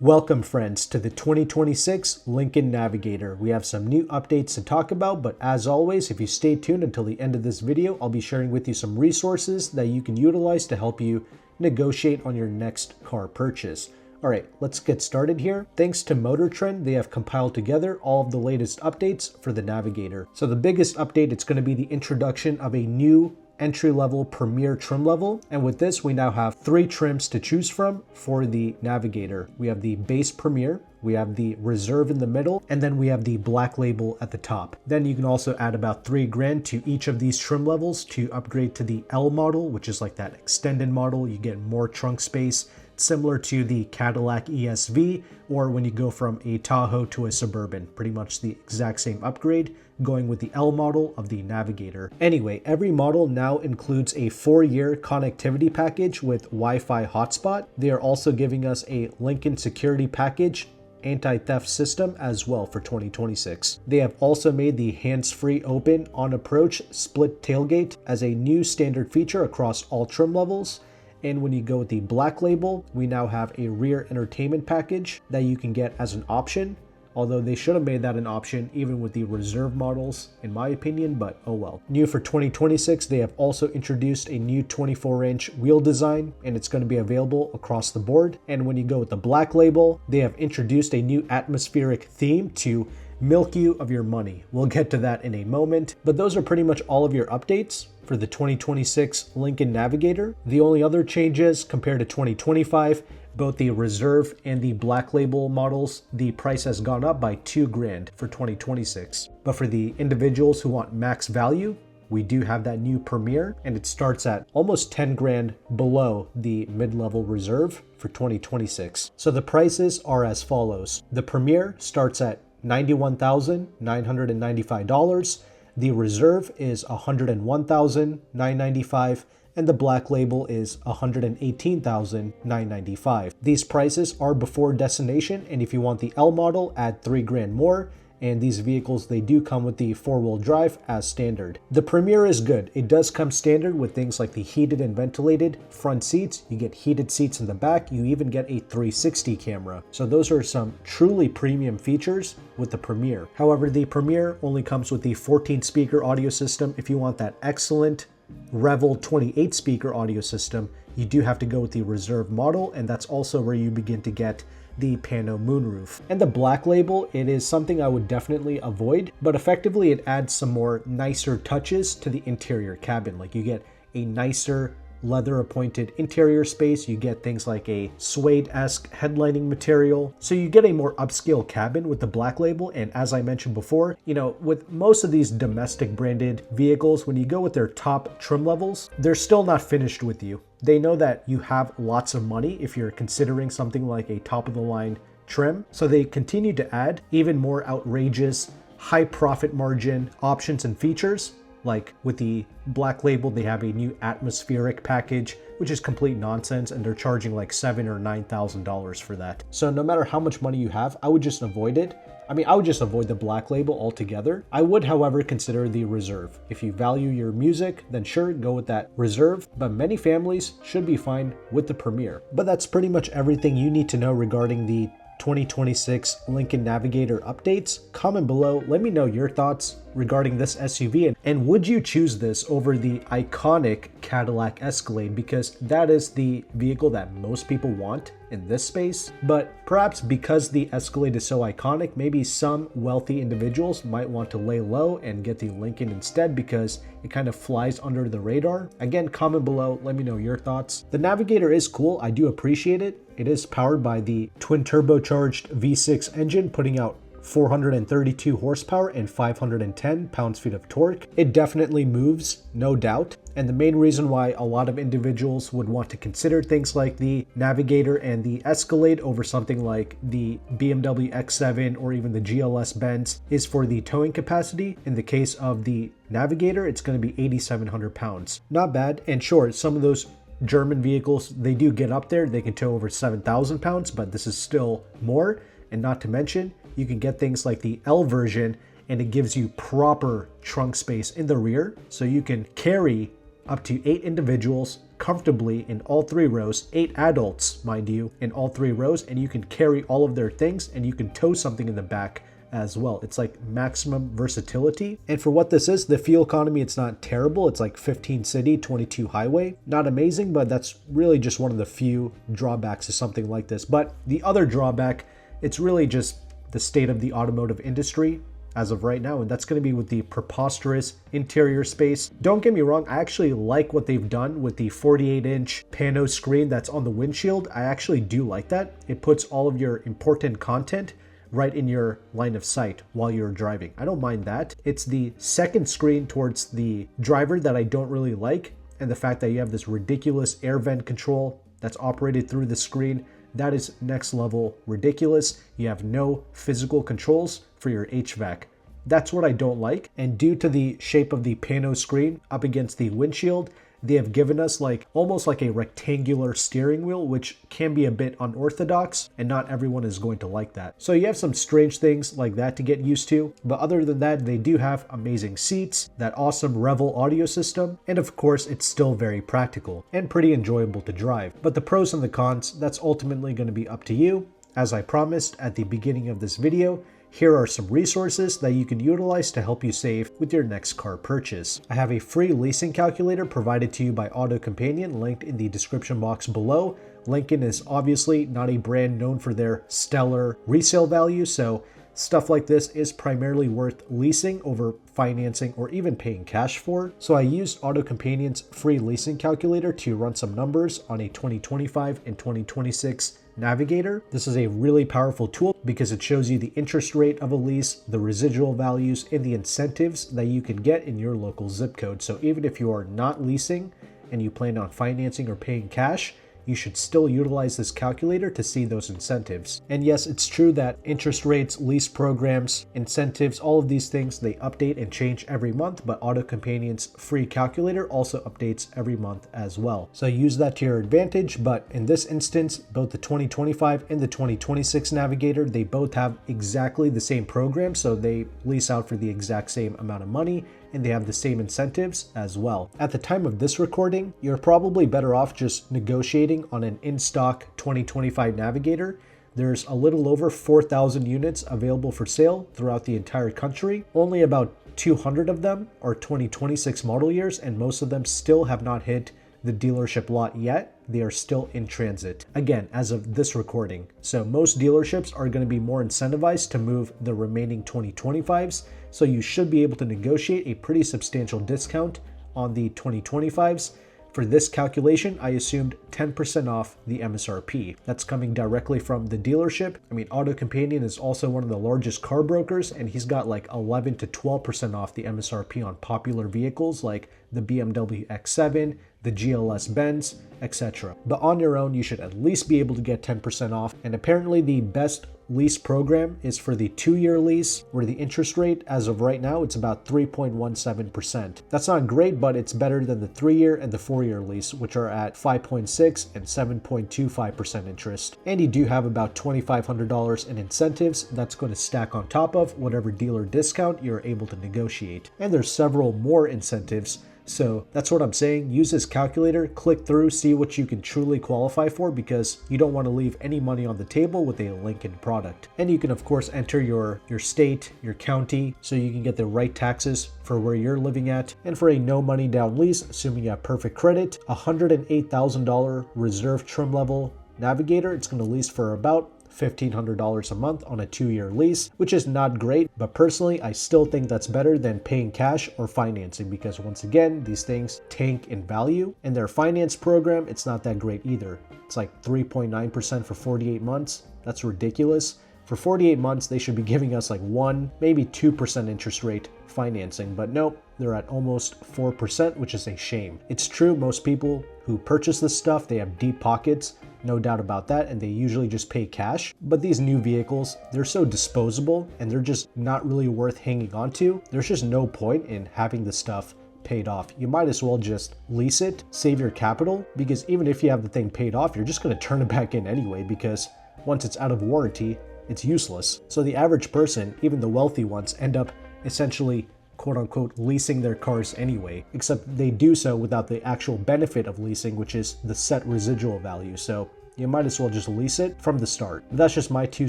Welcome friends to the 2026 Lincoln Navigator. We have some new updates to talk about, but as always, if you stay tuned until the end of this video, I'll be sharing with you some resources that you can utilize to help you negotiate on your next car purchase. All right, let's get started here. Thanks to Motor Trend, they have compiled together all of the latest updates for the Navigator. So the biggest update, it's going to be the introduction of a new entry-level Premier trim level, and with this we now have 3 trims to choose from for the Navigator. We have the base Premier, we have the Reserve in the middle, and then we have the Black Label at the top. Then you can also add about $3,000 to each of these trim levels to upgrade to the L model, which is like that extended model. You get more trunk space, similar to the Cadillac ESV, or when you go from a Tahoe to a Suburban, pretty much the exact same upgrade, going with the L model of the Navigator. Anyway, every model now includes a 4-year connectivity package with Wi-Fi hotspot. They are also giving us a Lincoln security package anti-theft system as well for 2026. They have also made the hands-free open on approach split tailgate as a new standard feature across all trim levels. And when you go with the Black Label, we now have a rear entertainment package that you can get as an option. Although they should have made that an option even with the Reserve models, in my opinion, but oh well. New for 2026, they have also introduced a new 24-inch wheel design, and it's going to be available across the board. And when you go with the Black Label, they have introduced a new atmospheric theme to milk you of your money. We'll get to that in a moment, but those are pretty much all of your updates for the 2026 Lincoln Navigator. The only other changes compared to 2025, both the Reserve and the Black Label models, the price has gone up by $2,000 for 2026. But for the individuals who want max value, we do have that new Premier, and it starts at almost $10,000 below the mid-level Reserve for 2026. So the prices are as follows. The Premier starts at $91,995. The Reserve is $101,995. And the Black Label is $118,995. These prices are before destination, and if you want the L model, add $3,000 more. And these vehicles, they do come with the 4-wheel drive as standard. The Premier is good. It does come standard with things like the heated and ventilated front seats. You get heated seats in the back. You even get a 360 camera. So those are some truly premium features with the Premier. However, the Premier only comes with the 14-speaker audio system. If you want that excellent Revel 28 speaker audio system, you do have to go with the Reserve model, and that's also where you begin to get the pano moonroof. And the Black Label, it is something I would definitely avoid, but effectively it adds some more nicer touches to the interior cabin. Like you get a nicer leather appointed interior space, you get things like a suede-esque headlining material, so you get a more upscale cabin with the Black Label. And as I mentioned before, you know, with most of these domestic branded vehicles, when you go with their top trim levels, they're still not finished with you. They know that you have lots of money if you're considering something like a top-of-the-line trim, so they continue to add even more outrageous high profit margin options and features. Like with the Black Label, they have a new atmospheric package, which is complete nonsense, and they're charging like $7,000 or $9,000 for that. So no matter how much money you have, I would just avoid it. I mean, I would just avoid the Black Label altogether. I would, however, consider the Reserve. If you value your music, then sure, go with that Reserve, but many families should be fine with the Premier. But that's pretty much everything you need to know regarding the 2026 Lincoln Navigator updates. Comment below, let me know your thoughts regarding this SUV, and would you choose this over the iconic Cadillac Escalade, because that is the vehicle that most people want in this space. But perhaps because the Escalade is so iconic, maybe some wealthy individuals might want to lay low and get the Lincoln instead because it kind of flies under the radar. Again, comment below, let me know your thoughts. The Navigator is cool, I do appreciate it. It is powered by the twin turbocharged V6 engine, putting out 432 horsepower and 510 pounds-feet of torque. It definitely moves, no doubt. And the main reason why a lot of individuals would want to consider things like the Navigator and the Escalade over something like the BMW X7 or even the GLS Benz is for the towing capacity. In the case of the Navigator, it's going to be 8,700 pounds. Not bad. And sure, some of those German vehicles, they do get up there. They can tow over 7,000 pounds, but this is still more. And not to mention, you can get things like the L version, and it gives you proper trunk space in the rear, so you can carry up to 8 individuals comfortably in all 3 rows, 8 adults, mind you, in all 3 rows, and you can carry all of their things and you can tow something in the back as well. It's like maximum versatility. And for what this is, the fuel economy, it's not terrible. It's like 15 city, 22 highway. Not amazing, but that's really just one of the few drawbacks of something like this. But the other drawback, it's really just the state of the automotive industry as of right now, and that's going to be with the preposterous interior space. Don't get me wrong, I actually like what they've done with the 48-inch pano screen that's on the windshield. I actually do like that. It puts all of your important content right in your line of sight while you're driving. I don't mind that. It's the second screen towards the driver that I don't really like, and the fact that you have this ridiculous air vent control that's operated through the screen. That is next level ridiculous. You have no physical controls for your HVAC. That's what I don't like. And due to the shape of the pano screen up against the windshield, they have given us like almost like a rectangular steering wheel, which can be a bit unorthodox, and not everyone is going to like that. So you have some strange things like that to get used to. But other than that, they do have amazing seats, that awesome Revel audio system, and of course, it's still very practical and pretty enjoyable to drive. But the pros and the cons, that's ultimately going to be up to you. As I promised at the beginning of this video, here are some resources that you can utilize to help you save with your next car purchase. I have a free leasing calculator provided to you by AutoCompanion, linked in the description box below. Lincoln is obviously not a brand known for their stellar resale value, so stuff like this is primarily worth leasing over financing or even paying cash for. So I used AutoCompanion's free leasing calculator to run some numbers on a 2025 and 2026 Navigator. This is a really powerful tool because it shows you the interest rate of a lease, the residual values, and the incentives that you can get in your local zip code. So even if you are not leasing and you plan on financing or paying cash, you should still utilize this calculator to see those incentives. And yes, it's true that interest rates, lease programs, incentives, all of these things, they update and change every month, but AutoCompanion's free calculator also updates every month as well. So use that to your advantage, but in this instance, both the 2025 and the 2026 Navigator, they both have exactly the same program, so they lease out for the exact same amount of money, and they have the same incentives as well. At the time of this recording, you're probably better off just negotiating on an in-stock 2025 Navigator. There's a little over 4,000 units available for sale throughout the entire country. Only about 200 of them are 2026 model years, and most of them still have not hit the dealership lot yet. They are still in transit, again, as of this recording. So most dealerships are going to be more incentivized to move the remaining 2025s, so you should be able to negotiate a pretty substantial discount on the 2025s. For this calculation, I assumed 10% off the MSRP. That's coming directly from the dealership. I mean, AutoCompanion is also one of the largest car brokers, and he's got like 11 to 12% off the MSRP on popular vehicles like the BMW X7, the GLS Benz, etc. But on your own, you should at least be able to get 10% off. And apparently the best lease program is for the 2-year lease, where the interest rate as of right now, it's about 3.17%. That's not great, but it's better than the 3-year and the 4-year lease, which are at 5.6 and 7.25% interest. And you do have about $2,500 in incentives that's going to stack on top of whatever dealer discount you're able to negotiate. And there's several more incentives. So that's what I'm saying. Use this calculator, click through, see what you can truly qualify for, because you don't want to leave any money on the table with a Lincoln product. And you can of course enter your state, your county, so you can get the right taxes for where you're living at. And for a no money down lease, assuming you have perfect credit, $108,000 reserve trim level Navigator, it's going to lease for about $1,500 a month on a 2-year lease, which is not great, but personally, I still think that's better than paying cash or financing, because once again, these things tank in value, and their finance program, it's not that great either. It's like 3.9% for 48 months. That's ridiculous. For 48 months, they should be giving us like 1, maybe 2% interest rate financing, but nope, they're at almost 4%, which is a shame. It's true, most people who purchase this stuff, they have deep pockets, no doubt about that, and they usually just pay cash. But these new vehicles, they're so disposable and they're just not really worth hanging on to. There's just no point in having the stuff paid off. You might as well just lease it, save your capital, because even if you have the thing paid off, you're just going to turn it back in anyway, because once it's out of warranty, it's useless. So the average person, even the wealthy ones, end up essentially quote-unquote leasing their cars anyway, except they do so without the actual benefit of leasing, which is the set residual value. So you might as well just lease it from the start. But that's just my 2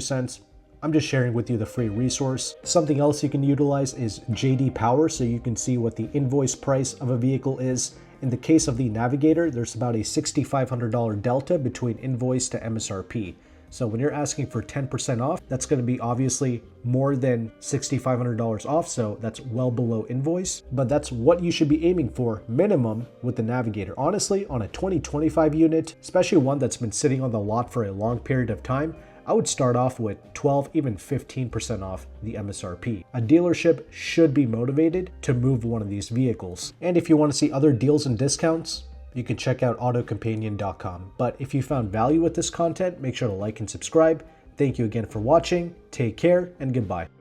cents. I'm just sharing with you the free resource. Something else you can utilize is JD Power, so you can see what the invoice price of a vehicle is. In the case of the Navigator, there's about a $6,500 delta between invoice to MSRP. So when you're asking for 10% off, that's going to be obviously more than $6,500 off, so that's well below invoice. But that's what you should be aiming for minimum with the Navigator. Honestly, on a 2025 unit, especially one that's been sitting on the lot for a long period of time, I would start off with 12, even 15% off the MSRP. A dealership should be motivated to move one of these vehicles. And if you want to see other deals and discounts, you can check out AutoCompanion.com. But if you found value with this content, make sure to like and subscribe. Thank you again for watching. Take care and goodbye.